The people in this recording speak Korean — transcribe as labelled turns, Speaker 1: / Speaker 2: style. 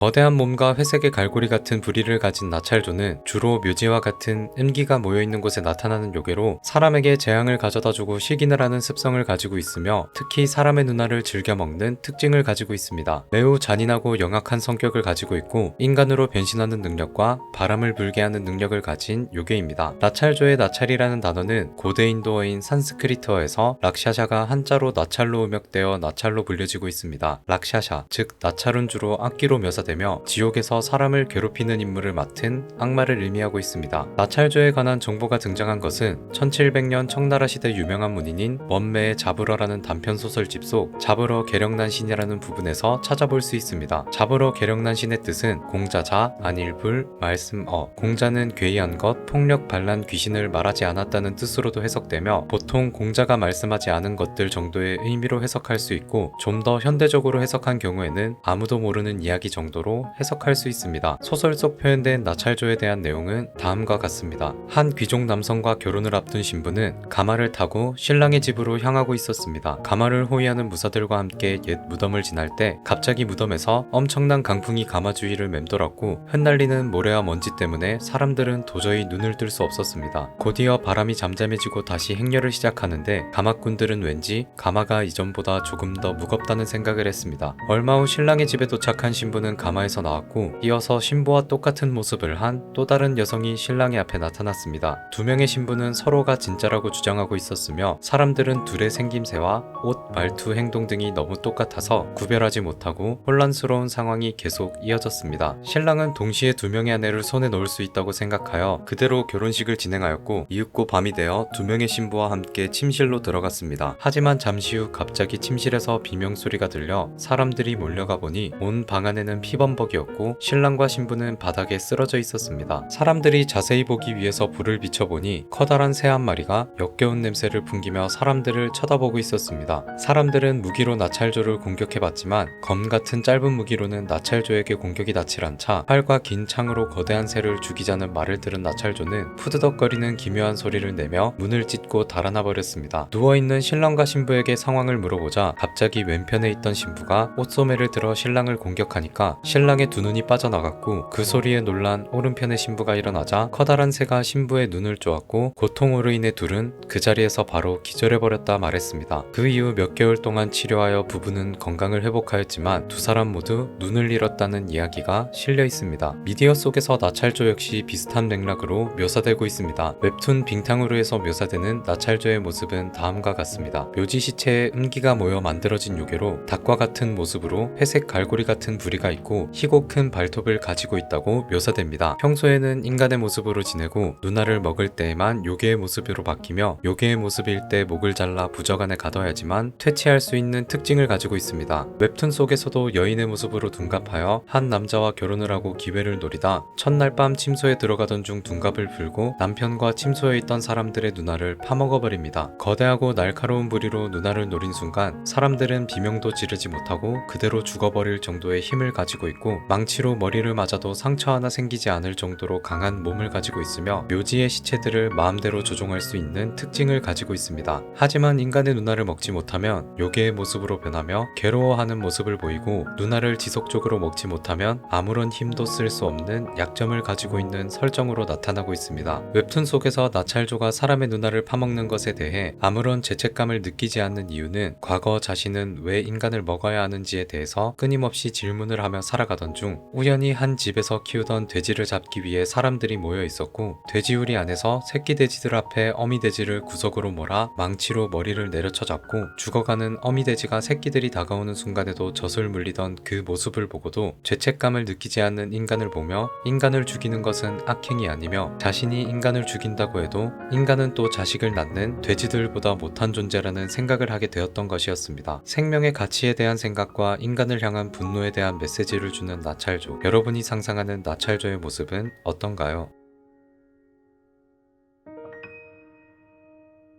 Speaker 1: 거대한 몸과 회색의 갈고리 같은 부리를 가진 나찰조는 주로 묘지와 같은 음기가 모여있는 곳에 나타나는 요괴로 사람에게 재앙을 가져다주고 시기를 하는 습성을 가지고 있으며 특히 사람의 누나를 즐겨 먹는 특징을 가지고 있습니다. 매우 잔인하고 영악한 성격을 가지고 있고 인간으로 변신하는 능력과 바람을 불게 하는 능력을 가진 요괴입니다. 나찰조의 나찰이라는 단어는 고대 인도어인 산스크리트어에서 락샤샤가 한자로 나찰로 음역되어 나찰로 불려지고 있습니다. 락샤샤, 즉 나찰은 주로 악기로 묘사되며 지옥에서 사람을 괴롭히는 임무를 맡은 악마를 의미하고 있습니다. 나찰조에 관한 정보가 등장한 것은 1700년 청나라 시대 유명한 문인인 원매의 자불어라는 단편소설집 속 자불어 계령난신이라는 부분에서 찾아볼 수 있습니다. 자불어 계령난신의 뜻은 공자자, 안일불, 말씀어. 공자는 괴이한 것, 폭력 반란 귀신을 말하지 않았다는 뜻으로도 해석되며 보통 공자가 말씀하지 않은 것들 정도의 의미로 해석할 수 있고 좀 더 현대적으로 해석한 경우에는 아무도 모르는 이야기 정도로 해석할 수 있습니다. 소설 속 표현된 나찰조에 대한 내용은 다음과 같습니다. 한 귀족 남성과 결혼을 앞둔 신부는 가마를 타고 신랑의 집으로 향하고 있었습니다. 가마를 호위하는 무사들과 함께 옛 무덤을 지날 때 갑자기 무덤에서 엄청난 강풍이 가마 주위를 맴돌았고 흩날리는 모래와 먼지 때문에 사람들은 도저히 눈을 뜰 수 없었습니다. 곧이어 바람이 잠잠해지고 다시 행렬을 시작하는데 가마꾼들은 왠지 가마가 이전보다 조금 더 무겁다는 생각을 했습니다. 얼마 후 신랑의 집에 도착한 신부는 가마에서 나왔고 이어서 신부와 똑같은 모습을 한 또 다른 여성이 신랑의 앞에 나타났습니다. 두 명의 신부는 서로가 진짜라고 주장하고 있었으며 사람들은 둘의 생김새와 옷, 말투, 행동 등이 너무 똑같아서 구별하지 못하고 혼란스러운 상황이 계속 이어졌습니다. 신랑은 동시에 두 명의 아내를 손에 넣을 수 있다고 생각하여 그대로 결혼식을 진행하였고 이윽고 밤이 되어 두 명의 신부와 함께 침실로 들어갔습니다. 하지만 잠시 후 갑자기 침실에서 비명소리가 들려 사람들이 몰려가 보니 온 방 안에는 피범벅이었고 신랑과 신부는 바닥에 쓰러져 있었습니다. 사람들이 자세히 보기 위해서 불을 비춰보니 커다란 새 한 마리가 역겨운 냄새를 풍기며 사람들을 쳐다보고 있었습니다. 사람들은 무기로 나찰조를 공격해봤지만 검 같은 짧은 무기로는 나찰조에게 공격이 닿질 않자 활과 긴 창으로 거대한 새를 죽이자는 말을 들은 나찰조는 푸드덕거리는 기묘한 소리를 내며 문을 찢고 달아나 버렸습니다. 누워있는 신랑과 신부에게 상황을 물어보자 갑자기 왼편에 있던 신부가 옷소매를 들어 신랑을 공격하니까 신랑의 두 눈이 빠져나갔고 그 소리에 놀란 오른편의 신부가 일어나자 커다란 새가 신부의 눈을 쪼았고 고통으로 인해 둘은 그 자리에서 바로 기절해버렸다 말했습니다. 그 이후 몇 개월 동안 치료하여 부부는 건강을 회복하였지만 두 사람 모두 눈을 잃었다는 이야기가 실려 있습니다. 미디어 속에서 나찰조 역시 비슷한 맥락으로 묘사되고 있습니다. 웹툰 빙탕으로에서 묘사되는 나찰조의 모습은 다음과 같습니다. 묘지 시체에 음기가 모여 만들어진 요괴로 닭과 같은 모습으로 회색 갈고리 같은 부리가 있고 희고 큰 발톱을 가지고 있다고 묘사됩니다. 평소에는 인간의 모습으로 지내고 누나를 먹을 때에만 요괴의 모습으로 바뀌며 요괴의 모습일 때 목을 잘라 부적안에 가둬야지만 퇴치할 수 있는 특징을 가지고 있습니다. 웹툰 속에서도 여인의 모습으로 둔갑하여 한 남자와 결혼을 하고 기회를 노리다 첫날 밤 침소에 들어가던 중 둔갑을 풀고 남편과 침소에 있던 사람들의 누나를 파먹어버립니다. 거대하고 날카로운 부리로 누나를 노린 순간 사람들은 비명도 지르지 못하고 그대로 죽어버릴 정도의 힘을 가지고 있고 망치로 머리를 맞아도 상처 하나 생기지 않을 정도로 강한 몸을 가지고 있으며 묘지의 시체들을 마음대로 조종할 수 있는 특징을 가지고 있습니다. 하지만 인간의 누나를 먹지 못하면 요괴의 모습으로 변하며 괴로워하는 모습을 보이고 누나를 지속적으로 먹지 못하면 아무런 힘도 쓸 수 없는 약점을 가지고 있는 설정으로 나타나고 있습니다. 웹툰 속에서 나찰조가 사람의 누나를 파먹는 것에 대해 아무런 죄책감을 느끼지 않는 이유는 과거 자신은 왜 인간을 먹어야 하는지에 대해서 끊임없이 질문을 하며 살아가던 중 우연히 한 집에서 키우던 돼지를 잡기 위해 사람들이 모여 있었고 돼지우리 안에서 새끼 돼지들 앞에 어미 돼지를 구석으로 몰아 망치로 머리를 내려쳐 잡고 죽어가는 어미 돼지가 새끼들이 다가오는 순간에도 젖을 물리던 그 모습을 보고도 죄책감을 느끼지 않는 인간을 보며 인간을 죽이는 것은 악행이 아니며 자신이 인간을 죽인다고 해도 인간은 또 자식을 낳는 돼지들보다 못한 존재라는 생각을 하게 되었던 것이었습니다. 생명의 가치에 대한 생각과 인간을 향한 분노에 대한 메시지를 주는 나찰조. 여러분이 상상하는 나찰조의 모습은 어떤가요?